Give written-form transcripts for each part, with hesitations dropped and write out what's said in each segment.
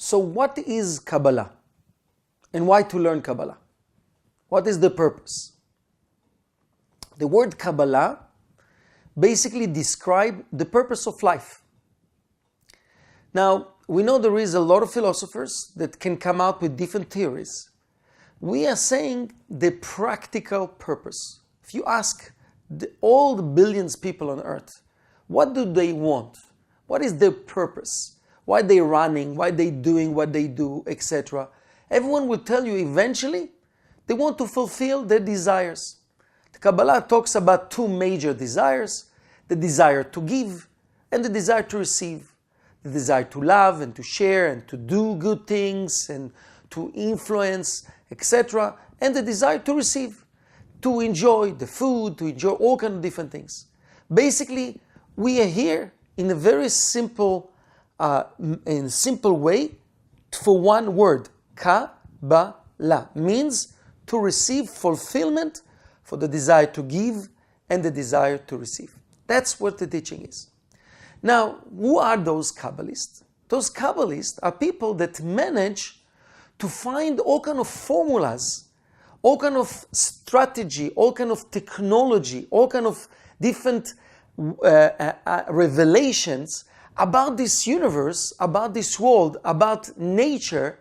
So what is Kabbalah? And why to learn Kabbalah? What is the purpose? The word Kabbalah basically describes the purpose of life. Now, we know there is a lot of philosophers that can come out with different theories. We are saying the practical purpose. If you ask all the billions of people on earth, what do they want? What is their purpose? Why they running? Why they doing what they do, etc. Everyone will tell you eventually they want to fulfill their desires. The Kabbalah talks about two major desires: the desire to give and the desire to receive. The desire to love and to share and to do good things and to influence, etc. And the desire to receive, to enjoy the food, to enjoy all kinds of different things. Basically, we are here in a very simple way for one word. Kabbalah means to receive fulfillment for the desire to give and the desire to receive. That's what the teaching is. Now, who are those Kabbalists? Those Kabbalists are people that manage to find all kind of formulas, all kind of strategy, all kind of technology, all kind of different revelations about this universe, about this world, about nature,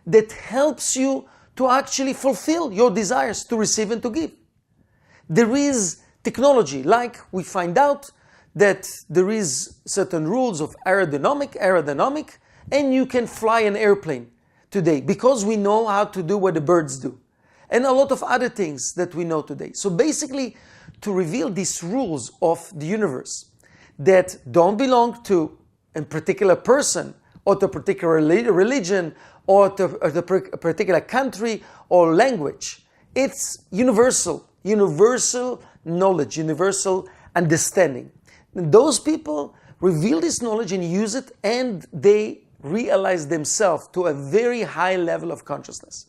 that helps you to actually fulfill your desires to receive and to give. There is technology, like we find out that there is certain rules of aerodynamic, and you can fly an airplane today because we know how to do what the birds do. And a lot of other things that we know today. So basically, to reveal these rules of the universe that don't belong to a particular person or to a particular religion or to a particular country or language. It's universal knowledge, universal understanding. And those people reveal this knowledge and use it, and they realize themselves to a very high level of consciousness.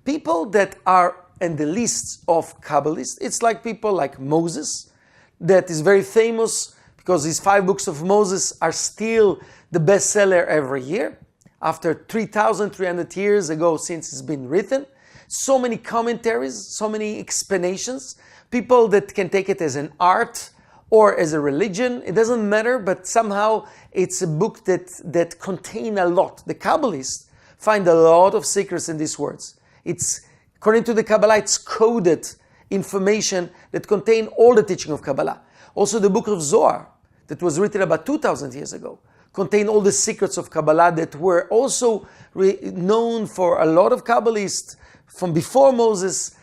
People that are in the lists of Kabbalists, it's like people like Moses, that is very famous because his 5 books of Moses are still the bestseller every year, after 3,300 years ago since it's been written. So many commentaries, so many explanations, people that can take it as an art or as a religion, it doesn't matter, but somehow it's a book that contains a lot. The Kabbalists find a lot of secrets in these words. It's, according to the Kabbalah, it's coded information that contain all the teaching of Kabbalah. Also the book of Zohar, that was written about 2,000 years ago, contain all the secrets of Kabbalah that were also known for a lot of Kabbalists from before Moses,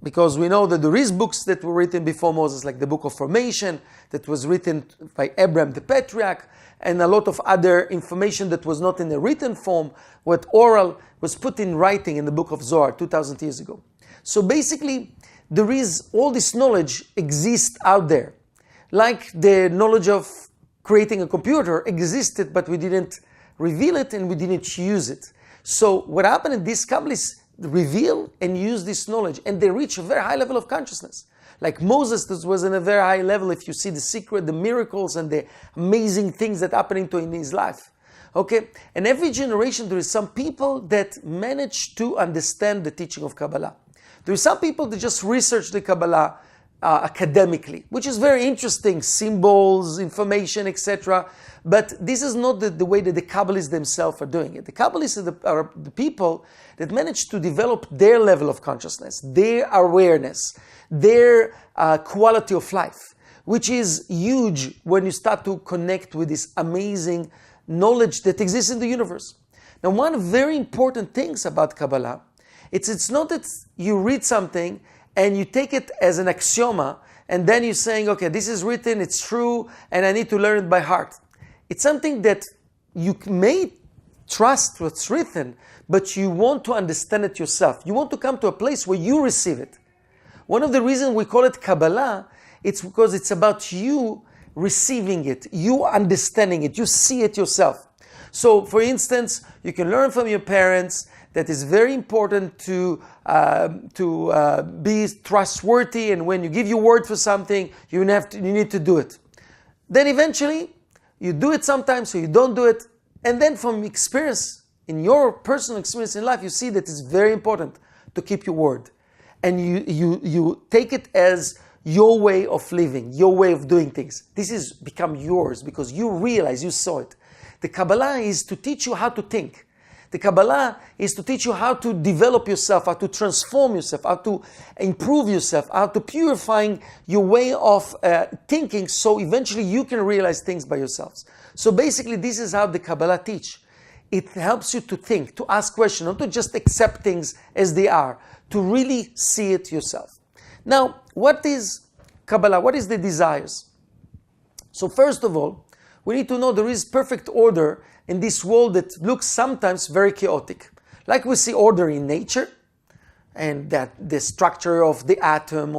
because we know that there is books that were written before Moses, like the Book of Formation, that was written by Abraham the Patriarch, and a lot of other information that was not in a written form, what oral was put in writing in the Book of Zohar 2,000 years ago. So basically, there is all this knowledge exists out there. Like the knowledge of creating a computer existed, but we didn't reveal it and we didn't use it. So what happened in these Kabbalists reveal and use this knowledge, and they reach a very high level of consciousness. Like Moses, this was in a very high level. If you see the secret, the miracles, and the amazing things that happening to in his life. Okay, and every generation there is some people that manage to understand the teaching of Kabbalah. There are some people that just research the Kabbalah academically, which is very interesting, symbols, information, etc. But this is not the way that the Kabbalists themselves are doing it. The Kabbalists are the people that manage to develop their level of consciousness, their awareness, their quality of life, which is huge when you start to connect with this amazing knowledge that exists in the universe. Now, one very important thing about Kabbalah, it's not that you read something and you take it as an axioma, and then you're saying, okay, this is written, it's true, and I need to learn it by heart. It's something that you may trust what's written, but you want to understand it yourself. You want to come to a place where you receive it. One of the reasons we call it Kabbalah, it's because it's about you receiving it, you understanding it, you see it yourself. So, for instance, you can learn from your parents that it's very important to be trustworthy, and when you give your word for something, you need to do it. Then eventually, you do it sometimes, or you don't do it, and then from experience, in your personal experience in life, you see that it's very important to keep your word. And you take it as your way of living, your way of doing things. This has become yours because you realize, you saw it. The Kabbalah is to teach you how to think. The Kabbalah is to teach you how to develop yourself, how to transform yourself, how to improve yourself, how to purifying your way of thinking so eventually you can realize things by yourselves. So basically this is how the Kabbalah teach. It helps you to think, to ask questions, not to just accept things as they are, to really see it yourself. Now, what is Kabbalah? What is the desires? So first of all, we need to know there is perfect order in this world that looks sometimes very chaotic. Like we see order in nature, and that the structure of the atom,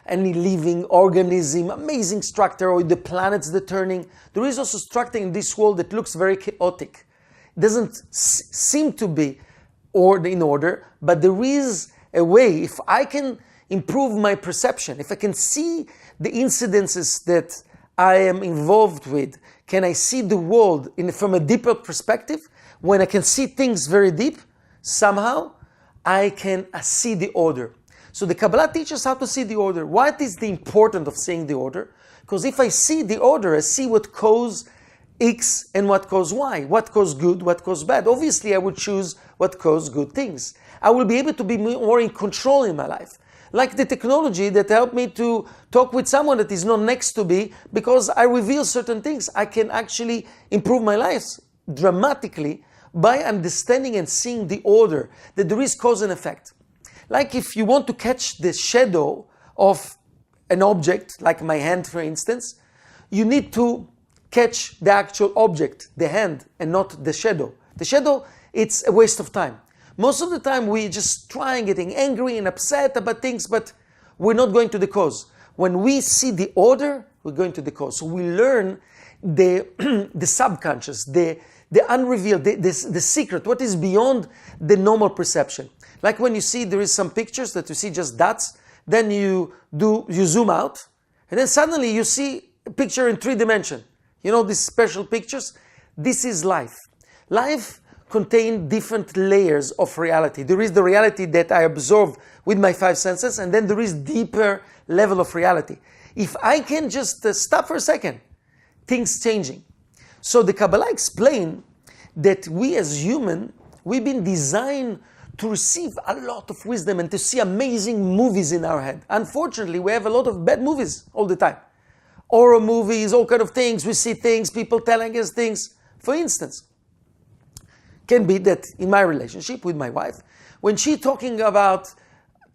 any living organism, amazing structure, or the planets that turning. There is also structure in this world that looks very chaotic. It doesn't seem to be in order, but there is a way. If I can improve my perception, if I can see the incidences that I am involved with, can I see the world from a deeper perspective? When I can see things very deep, somehow I can see the order. So the Kabbalah teaches how to see the order. What is the importance of seeing the order? Because if I see the order, I see what causes X and what causes Y, what causes good, what causes bad. Obviously, I would choose what causes good things. I will be able to be more in control in my life. Like the technology that helped me to talk with someone that is not next to me, because I reveal certain things, I can actually improve my life dramatically by understanding and seeing the order, that there is cause and effect. Like if you want to catch the shadow of an object, like my hand for instance, you need to catch the actual object, the hand, and not the shadow. The shadow, it's a waste of time. Most of the time we're just trying, getting angry and upset about things, but we're not going to the cause. When we see the order, we're going to the cause. So we learn the subconscious, the unrevealed, the secret, what is beyond the normal perception. Like when you see there is some pictures that you see just dots, then you zoom out, and then suddenly you see a picture in 3 dimensions. You know these special pictures? This is life. Life contains different layers of reality. There is the reality that I absorb with my 5 senses, and then there is deeper level of reality. If I can just stop for a second, things changing. So the Kabbalah explains that we as human, we've been designed to receive a lot of wisdom and to see amazing movies in our head. Unfortunately, we have a lot of bad movies all the time. Horror movies, all kind of things. We see things, people telling us things. For instance, can be that in my relationship with my wife, when she's talking about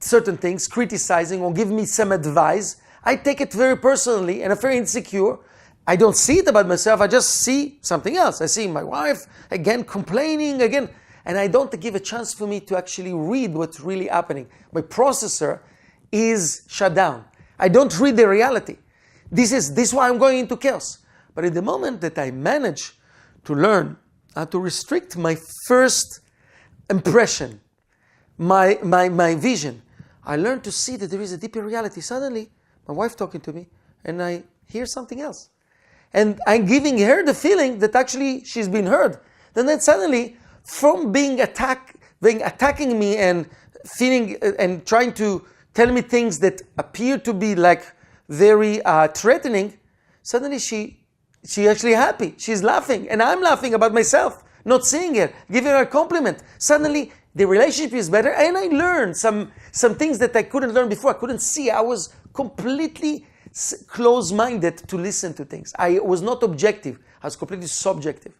certain things, criticizing or giving me some advice, I take it very personally and I'm very insecure. I don't see it about myself, I just see something else. I see my wife again complaining again, and I don't give a chance for me to actually read what's really happening. My processor is shut down. I don't read the reality. This is why I'm going into chaos. But in the moment that I manage to learn how to restrict my first impression, my vision, I learn to see that there is a deeper reality. Suddenly, my wife talking to me, and I hear something else. And I'm giving her the feeling that actually she's been heard. Then suddenly, from being attacking me and feeling and trying to tell me things that appear to be like very threatening, suddenly she actually happy. She's laughing, and I'm laughing about myself, not seeing her, giving her a compliment. Suddenly, the relationship is better, and I learned some things that I couldn't learn before. I couldn't see. I was completely close-minded to listen to things. I was not objective. I was completely subjective.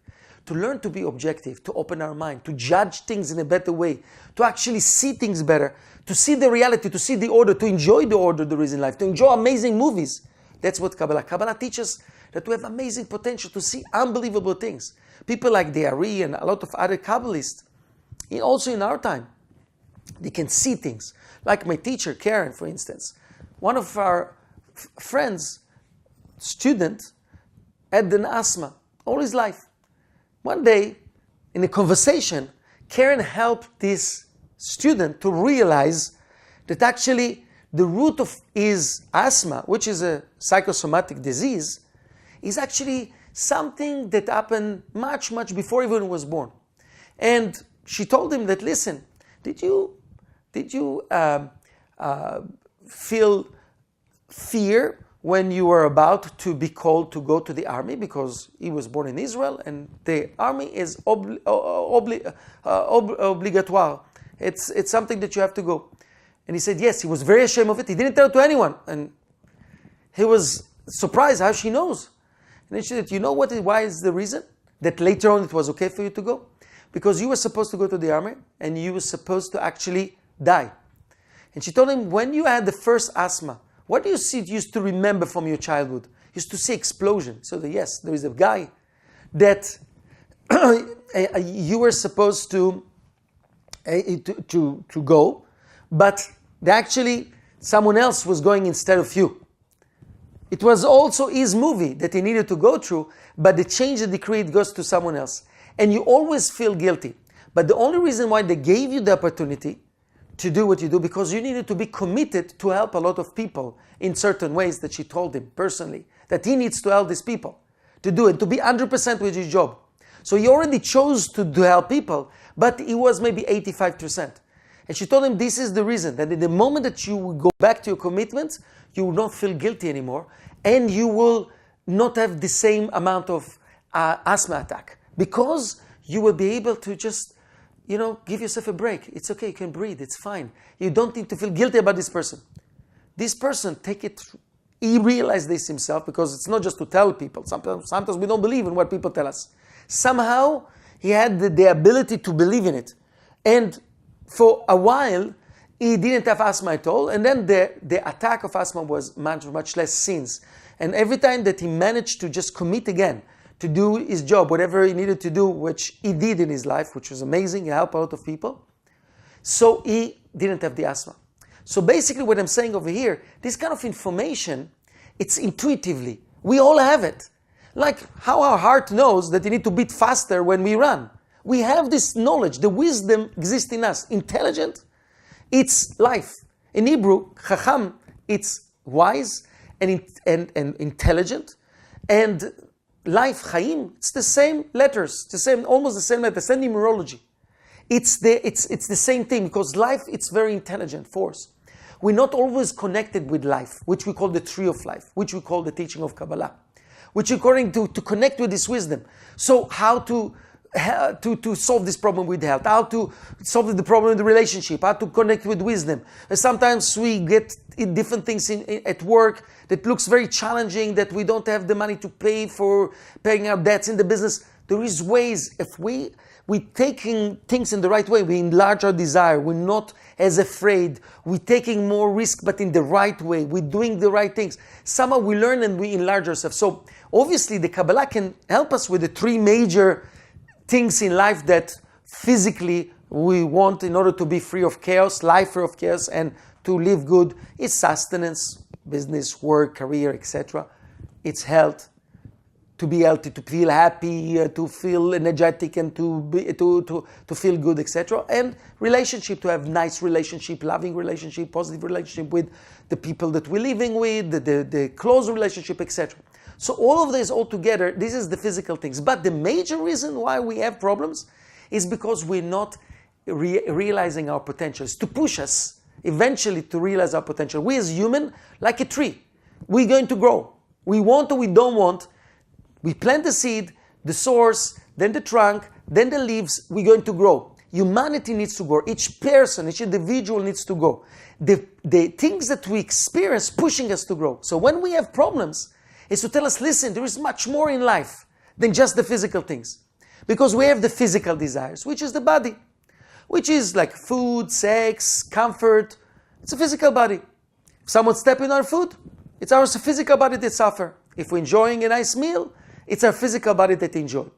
To learn to be objective, to open our mind, to judge things in a better way, to actually see things better, to see the reality, to see the order, to enjoy the order there is in life, to enjoy amazing movies. That's what Kabbalah teaches, that we have amazing potential to see unbelievable things. People like the Ari and a lot of other Kabbalists, also in our time, they can see things. Like my teacher, Karen, for instance. One of our friends, student, had an asthma all his life. One day, in a conversation, Karen helped this student to realize that actually the root of his asthma, which is a psychosomatic disease, is actually something that happened much, much before he even was born. And she told him that, listen, did you feel fear when you were about to be called to go to the army? Because he was born in Israel and the army is obligatoire. It's something that you have to go. And he said yes. He was very ashamed of it. He didn't tell it to anyone. And he was surprised how she knows. And then she said, you know why is the reason? That later on it was okay for you to go? Because you were supposed to go to the army and you were supposed to actually die. And she told him, when you had the first asthma, what do you used to remember from your childhood? You used to see explosion. So yes, there is a guy that you were supposed to go, but actually someone else was going instead of you. It was also his movie that he needed to go through, but the change of decree, it goes to someone else. And you always feel guilty. But the only reason why they gave you the opportunity to do what you do, because you needed to be committed to help a lot of people in certain ways that she told him personally, that he needs to help these people, to do it, to be 100% with his job. So he already chose to help people, but he was maybe 85%. And she told him this is the reason, that in the moment that you will go back to your commitments, you will not feel guilty anymore, and you will not have the same amount of asthma attack, because you will be able to just, give yourself a break. It's okay, you can breathe, it's fine. You don't need to feel guilty about this person. This person, he realized this himself, because it's not just to tell people. Sometimes we don't believe in what people tell us. Somehow, he had the ability to believe in it. And for a while, he didn't have asthma at all, and then the attack of asthma was much less since. And every time that he managed to just commit again, to do his job, whatever he needed to do, which he did in his life, which was amazing, he helped a lot of people, so he didn't have the asthma. So basically what I'm saying over here, this kind of information, it's intuitively. We all have it. Like how our heart knows that you need to beat faster when we run. We have this knowledge, the wisdom exists in us. Intelligent, it's life. In Hebrew, chacham, it's wise and intelligent. And life, chaim, it's the same letters, almost the same letter, the same numerology. It's the same thing, because life, it's very intelligent force. We're not always connected with life, which we call the tree of life, which we call the teaching of Kabbalah, which according to connect with this wisdom. So how to solve this problem with health, how to solve the problem in the relationship, how to connect with wisdom. And sometimes we get different things at work that looks very challenging, that we don't have the money to pay for paying our debts in the business. There is ways, if we're taking things in the right way, we enlarge our desire, we're not as afraid, we're taking more risk but in the right way, we're doing the right things. Somehow we learn and we enlarge ourselves. So obviously the Kabbalah can help us with the three major things in life that physically we want in order to be free of chaos, life free of chaos, and to live good. It's sustenance, business, work, career, etc. It's health, to be healthy, to feel happy, to feel energetic, and to feel good, etc. And relationship, to have nice relationship, loving relationship, positive relationship with the people that we're living with, the close relationship, etc. So all of this all together, this is the physical things. But the major reason why we have problems is because we're not realizing our potential. It's to push us eventually to realize our potential. We as human, like a tree, we're going to grow. We want or we don't want. We plant the seed, the source, then the trunk, then the leaves, we're going to grow. Humanity needs to grow. Each person, each individual needs to grow. The things that we experience pushing us to grow. So when we have problems, is to tell us, listen, there is much more in life than just the physical things. Because we have the physical desires, which is the body, which is like food, sex, comfort. It's a physical body. If someone steps in our food, it's our physical body that suffers. If we're enjoying a nice meal, it's our physical body that enjoys.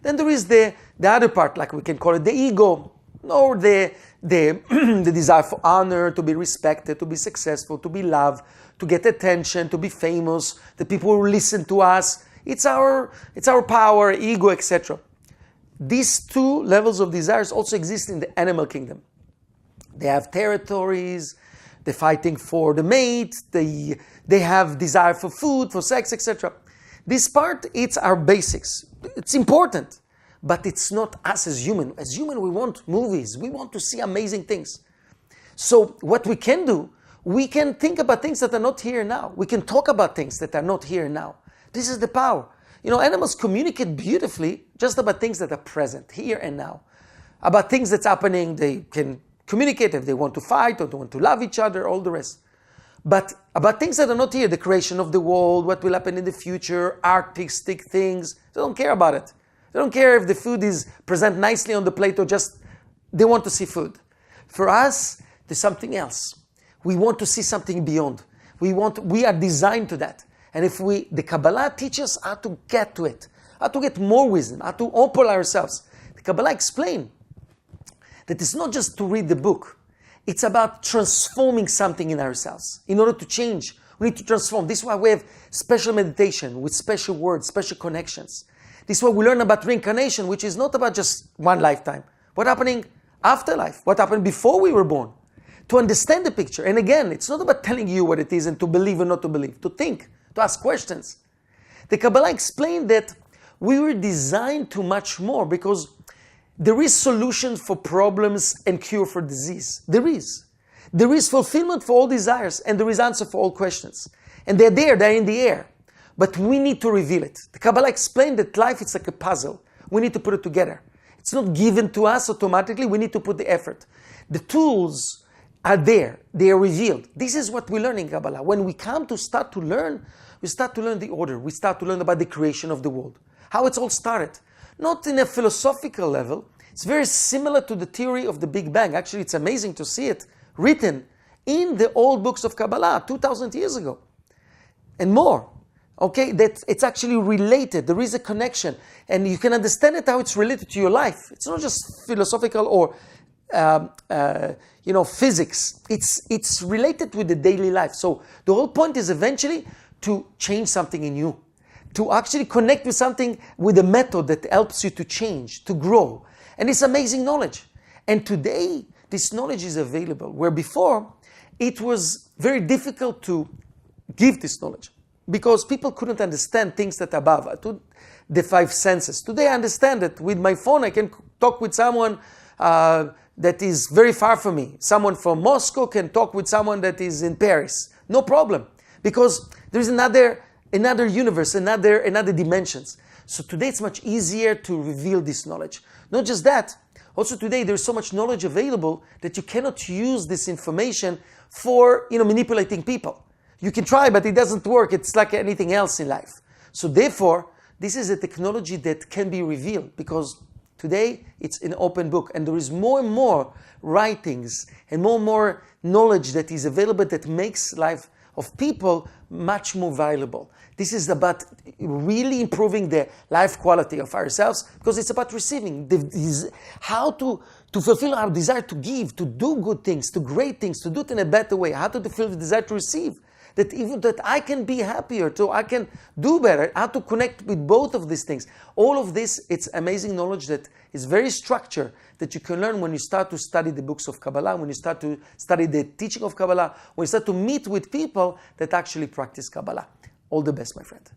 Then there is the other part, like we can call it the ego, or the desire for honor, to be respected, to be successful, to be loved, to get attention, to be famous, the people who listen to us. It's our power, ego, etc. These two levels of desires also exist in the animal kingdom. They have territories, they're fighting for the mate, they have desire for food, for sex, etc. This part, it's our basics. It's important. but it's not us as human. As human, we want movies. We want to see amazing things. So what we can do, we can think about things that are not here now. We can talk about things that are not here now. This is the power. You know, animals communicate beautifully just about things that are present, here and now. About things that's happening, they can communicate if they want to fight or they want to love each other, all the rest. But about things that are not here, the creation of the world, what will happen in the future, artistic things, they don't care about it. They don't care if the food is presented nicely on the plate or just they want to see food. For us, there's something else. We want to see something beyond. We are designed to that. And if the Kabbalah teaches how to get to it, how to get more wisdom, how to open ourselves. The Kabbalah explains that it's not just to read the book. It's about transforming something in ourselves. In order to change, we need to transform. This is why we have special meditation with special words, special connections. This is why we learn about reincarnation, which is not about just one lifetime. What's happening after life? What happened before we were born? To understand the picture. And again, it's not about telling you what it is and to believe or not to believe. To think, to ask questions. The Kabbalah explained that we were designed to much more because there is solution for problems and cure for disease. There is. There is fulfillment for all desires and there is answer for all questions. And they're there, they're in the air. But we need to reveal it. The Kabbalah explained that life is like a puzzle. We need to put it together. It's not given to us automatically. We need to put the effort. The tools are there. They are revealed. This is what we learn in Kabbalah. When we come to start to learn, we start to learn the order. We start to learn about the creation of the world. How it's all started. Not in a philosophical level. It's very similar to the theory of the Big Bang. Actually, it's amazing to see it written in the old books of Kabbalah 2,000 years ago. And more. Okay, that it's actually related. There is a connection. And you can understand it how it's related to your life. It's not just philosophical or physics. It's related with the daily life. So the whole point is eventually to change something in you. To actually connect with something with a method that helps you to change, to grow. And it's amazing knowledge. And today, this knowledge is available. Where before, it was very difficult to give this knowledge. Because people couldn't understand things that are above, to the five senses. Today I understand that with my phone I can talk with someone that is very far from me. Someone from Moscow can talk with someone that is in Paris. No problem. Because there is another universe, another dimensions. So today it's much easier to reveal this knowledge. Not just that, also today there's so much knowledge available that you cannot use this information for manipulating people. You can try, but it doesn't work. It's like anything else in life. So therefore, this is a technology that can be revealed because today it's an open book and there is more and more writings and more knowledge that is available that makes life of people much more valuable. This is about really improving the life quality of ourselves because it's about receiving, how to fulfill our desire to give, to do good things, to great things, to do it in a better way, how to fulfill the desire to receive. That even that I can be happier, so I can do better, how to connect with both of these things. All of this, it's amazing knowledge that is very structured that you can learn when you start to study the books of Kabbalah, when you start to study the teaching of Kabbalah, when you start to meet with people that actually practice Kabbalah. All the best, my friend.